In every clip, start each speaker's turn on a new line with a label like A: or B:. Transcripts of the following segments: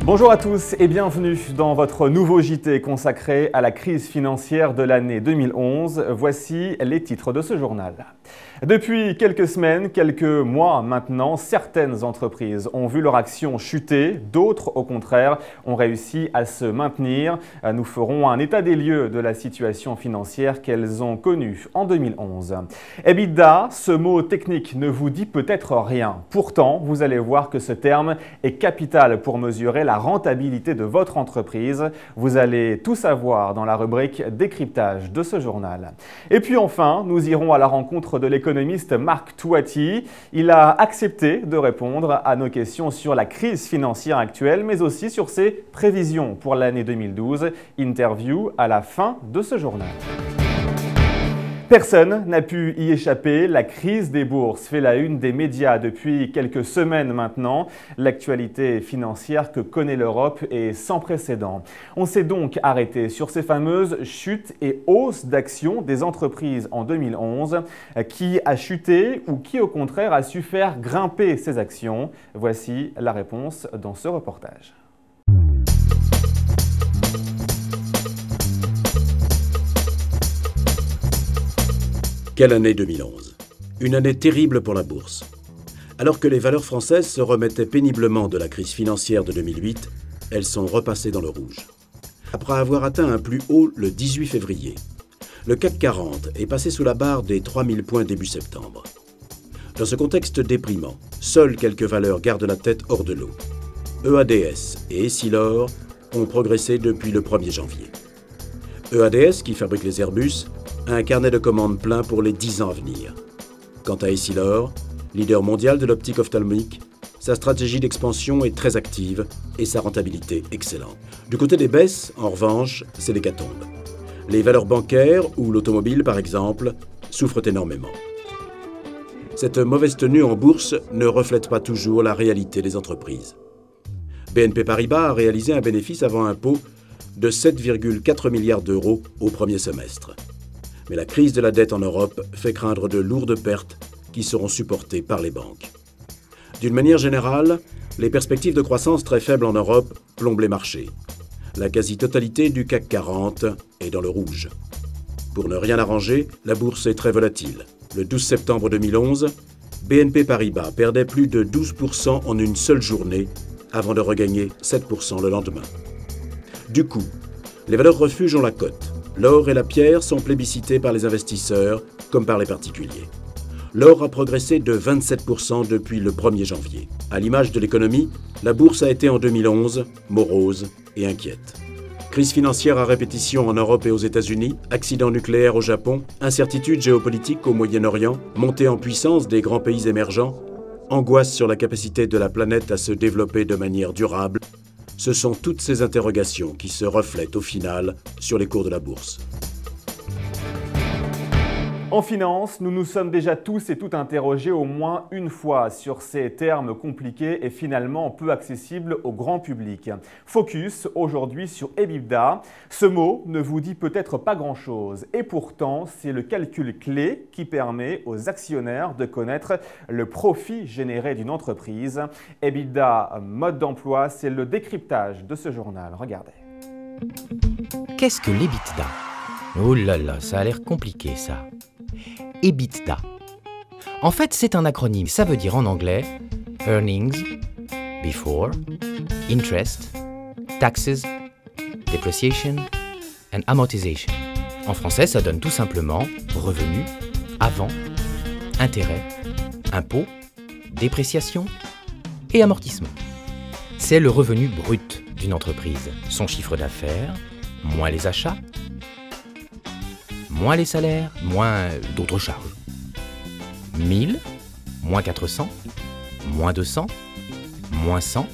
A: Bonjour à tous et bienvenue dans votre nouveau JT consacré à la crise financière de l'année 2011. Voici les titres de ce journal. Depuis quelques semaines, quelques mois maintenant, certaines entreprises ont vu leur action chuter, d'autres au contraire ont réussi à se maintenir. Nous ferons un état des lieux de la situation financière qu'elles ont connue en 2011. EBITDA, ce mot technique ne vous dit peut-être rien. Pourtant, vous allez voir que ce terme est capital pour mesurer la rentabilité de votre entreprise. Vous allez tout savoir dans la rubrique décryptage de ce journal. Et puis enfin, nous irons à la rencontre de l'économiste Marc Touati. Il a accepté de répondre à nos questions sur la crise financière actuelle, mais aussi sur ses prévisions pour l'année 2012. Interview à la fin de ce journal. Personne n'a pu y échapper, la crise des bourses fait la une des médias depuis quelques semaines maintenant. L'actualité financière que connaît l'Europe est sans précédent. On s'est donc arrêté sur ces fameuses chutes et hausses d'actions des entreprises en 2011. Qui a chuté ou qui au contraire a su faire grimper ces actions? Voici la réponse dans ce reportage.
B: Quelle année 2011 ? Une année terrible pour la bourse. Alors que les valeurs françaises se remettaient péniblement de la crise financière de 2008, elles sont repassées dans le rouge. Après avoir atteint un plus haut le 18 février, le CAC 40 est passé sous la barre des 3000 points début septembre. Dans ce contexte déprimant, seules quelques valeurs gardent la tête hors de l'eau. EADS et Essilor ont progressé depuis le 1er janvier. EADS, qui fabrique les Airbus, a un carnet de commandes plein pour les 10 ans à venir. Quant à Essilor, leader mondial de l'optique ophtalmique, sa stratégie d'expansion est très active et sa rentabilité excellente. Du côté des baisses, en revanche, c'est l'hécatombe. Les valeurs bancaires ou l'automobile, par exemple, souffrent énormément. Cette mauvaise tenue en bourse ne reflète pas toujours la réalité des entreprises. BNP Paribas a réalisé un bénéfice avant impôt de 7,4 milliards d'euros au premier semestre. Mais la crise de la dette en Europe fait craindre de lourdes pertes qui seront supportées par les banques. D'une manière générale, les perspectives de croissance très faibles en Europe plombent les marchés. La quasi-totalité du CAC 40 est dans le rouge. Pour ne rien arranger, la bourse est très volatile. Le 12 septembre 2011, BNP Paribas perdait plus de 12% en une seule journée avant de regagner 7% le lendemain. Du coup, les valeurs refuges ont la cote. L'or et la pierre sont plébiscités par les investisseurs comme par les particuliers. L'or a progressé de 27% depuis le 1er janvier. À l'image de l'économie, la bourse a été en 2011 morose et inquiète. Crise financière à répétition en Europe et aux États-Unis, accident nucléaire au Japon, incertitude géopolitique au Moyen-Orient, montée en puissance des grands pays émergents, angoisse sur la capacité de la planète à se développer de manière durable. Ce sont toutes ces interrogations qui se reflètent au final sur les cours de la bourse.
A: En finance, nous nous sommes déjà tous et toutes interrogés au moins une fois sur ces termes compliqués et finalement peu accessibles au grand public. Focus aujourd'hui sur EBITDA. Ce mot ne vous dit peut-être pas grand-chose et pourtant c'est le calcul clé qui permet aux actionnaires de connaître le profit généré d'une entreprise. EBITDA, mode d'emploi, c'est le décryptage de ce journal. Regardez.
C: Qu'est-ce que l'EBITDA ? Oh là là, ça a l'air compliqué ça. EBITDA. En fait, c'est un acronyme. Ça veut dire en anglais Earnings Before Interest, Taxes, Depreciation and Amortization. En français, ça donne tout simplement revenus avant, intérêt, impôts, dépréciation et amortissement. C'est le revenu brut d'une entreprise. Son chiffre d'affaires, moins les achats, moins les salaires, moins d'autres charges. 1000, moins 400, moins 200, moins 100,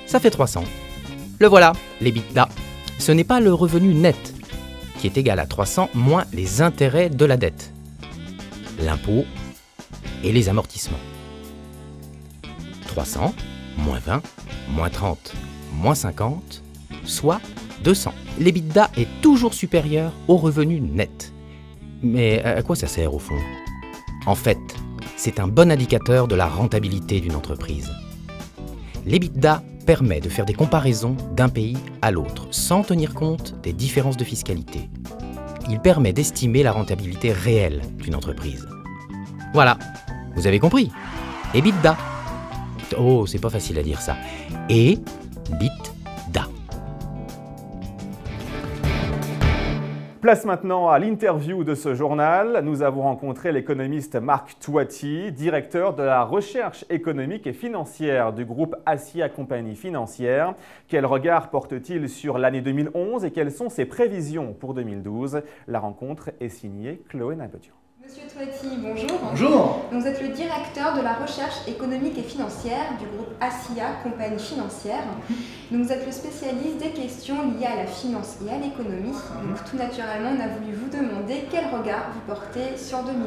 C: ça fait 300. Le voilà, l'EBITDA. Ce n'est pas le revenu net, qui est égal à 300 moins les intérêts de la dette, l'impôt et les amortissements. 300, moins 20, moins 30, moins 50, soit 200. L'EBITDA est toujours supérieur au revenu net. Mais à quoi ça sert au fond ? En fait, c'est un bon indicateur de la rentabilité d'une entreprise. L'EBITDA permet de faire des comparaisons d'un pays à l'autre, sans tenir compte des différences de fiscalité. Il permet d'estimer la rentabilité réelle d'une entreprise. Voilà, vous avez compris. EBITDA. Oh, c'est pas facile à dire ça. EBITDA.
A: Place maintenant à l'interview de ce journal. Nous avons rencontré l'économiste Marc Toiti, directeur de la recherche économique et financière du groupe Assia Compagnie Financière. Quel regard porte-t-il sur l'année 2011 et quelles sont ses prévisions pour 2012? La rencontre est signée Chloé Nabedian.
D: Monsieur Toiti, bonjour.
E: Bonjour.
D: Vous êtes le directeur de la recherche économique et financière du groupe Assia Compagnie Financière. Donc, vous êtes le spécialiste des questions liées à la finance et à l'économie. Donc, tout naturellement, on a voulu vous demander quel regard vous portez sur 2011.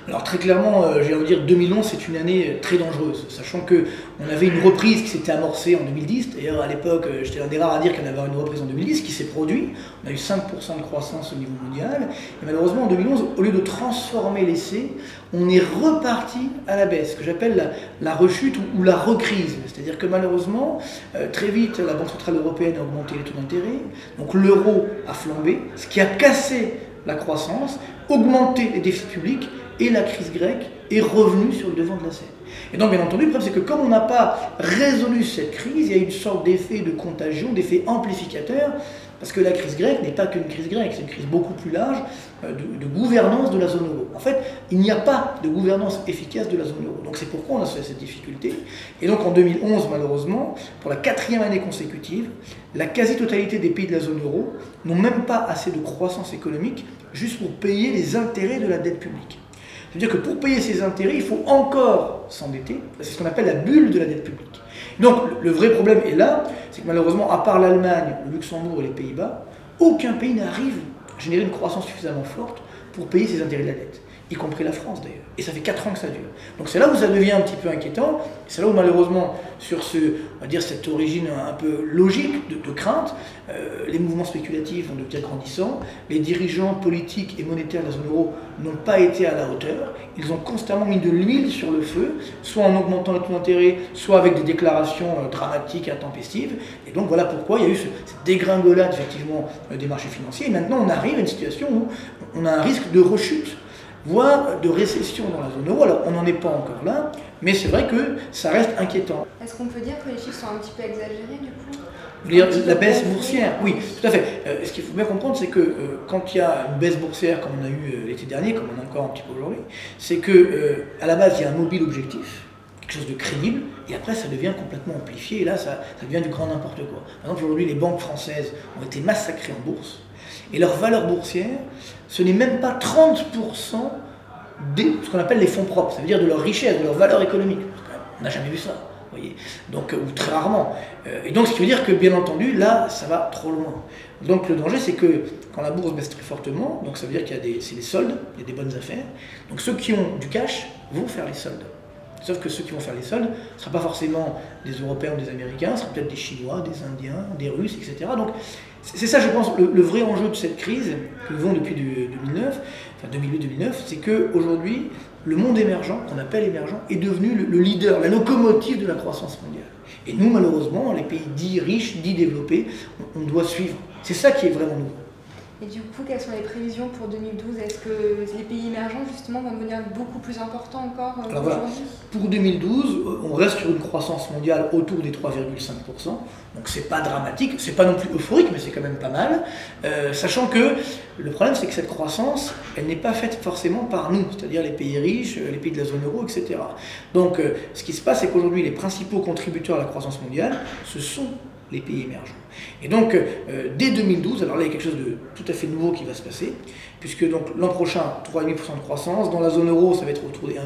E: Alors très clairement, j'ai envie de dire 2011, c'est une année très dangereuse, sachant qu'on avait une reprise qui s'était amorcée en 2010. D'ailleurs, à l'époque, j'étais l'un des rares à dire qu'il y en avait une reprise en 2010, qui s'est produite. On a eu 5% de croissance au niveau mondial. Et malheureusement, en 2011, au lieu de transformer l'essai, on est reparti à la baisse, ce que j'appelle la rechute ou la recrise. C'est-à-dire que malheureusement, très vite, la Banque Centrale Européenne a augmenté les taux d'intérêt, donc l'euro a flambé, ce qui a cassé la croissance, augmenté les déficits publics, et la crise grecque est revenue sur le devant de la scène. Et donc, bien entendu, le problème, c'est que comme on n'a pas résolu cette crise, il y a une sorte d'effet de contagion, d'effet amplificateur, parce que la crise grecque n'est pas qu'une crise grecque, c'est une crise beaucoup plus large de gouvernance de la zone euro. En fait, il n'y a pas de gouvernance efficace de la zone euro. Donc c'est pourquoi on a cette difficulté. Et donc en 2011, malheureusement, pour la 4e année consécutive, la quasi-totalité des pays de la zone euro n'ont même pas assez de croissance économique juste pour payer les intérêts de la dette publique. C'est-à-dire que pour payer ces intérêts, il faut encore s'endetter. C'est ce qu'on appelle la bulle de la dette publique. Donc le vrai problème est là, c'est que malheureusement, à part l'Allemagne, le Luxembourg et les Pays-Bas, aucun pays n'arrive à générer une croissance suffisamment forte pour payer ses intérêts de la dette, y compris la France d'ailleurs. Et ça fait 4 ans que ça dure. Donc c'est là où ça devient un petit peu inquiétant, c'est là où malheureusement, sur on va dire, cette origine un peu logique de crainte, les mouvements spéculatifs vont devenir grandissants, les dirigeants politiques et monétaires de la zone euro n'ont pas été à la hauteur, ils ont constamment mis de l'huile sur le feu, soit en augmentant les taux d'intérêt, soit avec des déclarations dramatiques et intempestives. Et donc voilà pourquoi il y a eu cette dégringolade effectivement des marchés financiers. Et maintenant on arrive à une situation où on a un risque de rechute, voire de récession dans la zone euro. Alors on n'en est pas encore là, mais c'est vrai que ça reste inquiétant.
D: Est-ce qu'on peut dire que les chiffres sont un petit peu exagérés du coup?
E: La baisse boursière, oui, tout à fait. Ce qu'il faut bien comprendre, c'est que quand il y a une baisse boursière, comme on a eu l'été dernier, comme on a encore un petit peu aujourd'hui, c'est que à la base, il y a un mobile objectif, quelque chose de crédible, et après, ça devient complètement amplifié, et là, ça devient du grand n'importe quoi. Par exemple, aujourd'hui, les banques françaises ont été massacrées en bourse, et leur valeur boursière, ce n'est même pas 30% de ce qu'on appelle les fonds propres, ça veut dire de leur richesse, de leur valeur économique. On n'a jamais vu ça. Voyez. Donc, ou très rarement. Et donc, ce qui veut dire que, bien entendu, là, ça va trop loin. Donc, le danger, c'est que quand la bourse baisse très fortement, donc ça veut dire qu'il y a c'est des soldes, il y a des bonnes affaires. Donc, ceux qui ont du cash vont faire les soldes. Sauf que ceux qui vont faire les soldes ne seront pas forcément des Européens ou des Américains, ce seront peut-être des Chinois, des Indiens, des Russes, etc. Donc, c'est ça, je pense, le vrai enjeu de cette crise que nous vivons depuis 2009, enfin 2008-2009, c'est qu'aujourd'hui, le monde émergent, qu'on appelle émergent, est devenu le leader, la locomotive de la croissance mondiale. Et nous, malheureusement, les pays dits riches, dits développés, on doit suivre. C'est ça qui est vraiment nouveau.
D: Et du coup, quelles sont les prévisions pour 2012? Est-ce que les pays émergents, justement, vont devenir beaucoup plus importants encore
E: Alors voilà, pour 2012, on reste sur une croissance mondiale autour des 3,5%. Donc c'est pas dramatique, c'est pas non plus euphorique, mais c'est quand même pas mal. Sachant que le problème, c'est que cette croissance, elle n'est pas faite forcément par nous, c'est-à-dire les pays riches, les pays de la zone euro, etc. Donc ce qui se passe, c'est qu'aujourd'hui, les principaux contributeurs à la croissance mondiale, ce sont les pays émergents. Et donc, dès 2012, alors là, il y a quelque chose de tout à fait nouveau qui va se passer, puisque donc l'an prochain, 3,5% de croissance, dans la zone euro, ça va être autour des 1,5%,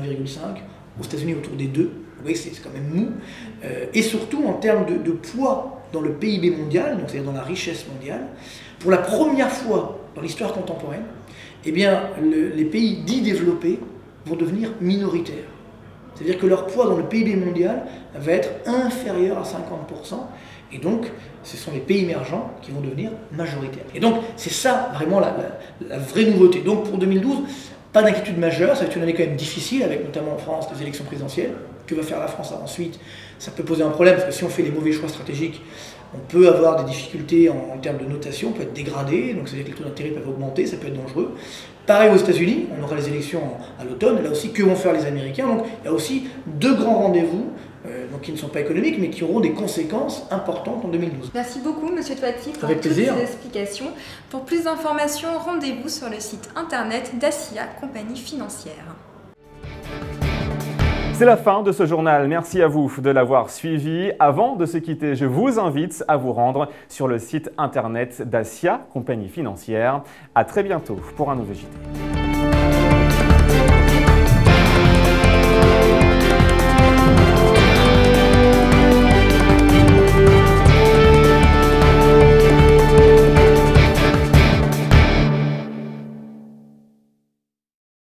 E: aux États-Unis autour des 2%, vous voyez que c'est quand même mou, et surtout en termes de poids dans le PIB mondial, donc c'est-à-dire dans la richesse mondiale, pour la première fois dans l'histoire contemporaine, eh bien, les pays dits développés vont devenir minoritaires. C'est-à-dire que leur poids dans le PIB mondial va être inférieur à 50%, et donc ce sont les pays émergents qui vont devenir majoritaires. Et donc c'est ça vraiment la vraie nouveauté. Donc pour 2012, Pas d'inquiétude majeure, ça va être une année quand même difficile, avec notamment en France les élections présidentielles. Que va faire la France ensuite? Ça peut poser un problème, parce que si on fait les mauvais choix stratégiques, on peut avoir des difficultés en termes de notation, on peut être dégradé, donc c'est-à-dire que les taux d'intérêt peuvent augmenter, ça peut être dangereux. Pareil aux États-Unis, on aura les élections à l'automne, là aussi, que vont faire les Américains? Donc il y a aussi deux grands rendez-vous, donc qui ne sont pas économiques, mais qui auront des conséquences importantes en 2012.
D: Merci beaucoup, Monsieur Toiti, pour
E: Avec
D: toutes
E: plaisir.
D: ces explications. Pour plus d'informations, rendez-vous sur le site internet d'ASSIA, compagnie financière.
A: C'est la fin de ce journal. Merci à vous de l'avoir suivi. Avant de se quitter, je vous invite à vous rendre sur le site internet d'ASSIA, compagnie financière. À très bientôt pour un nouveau JT.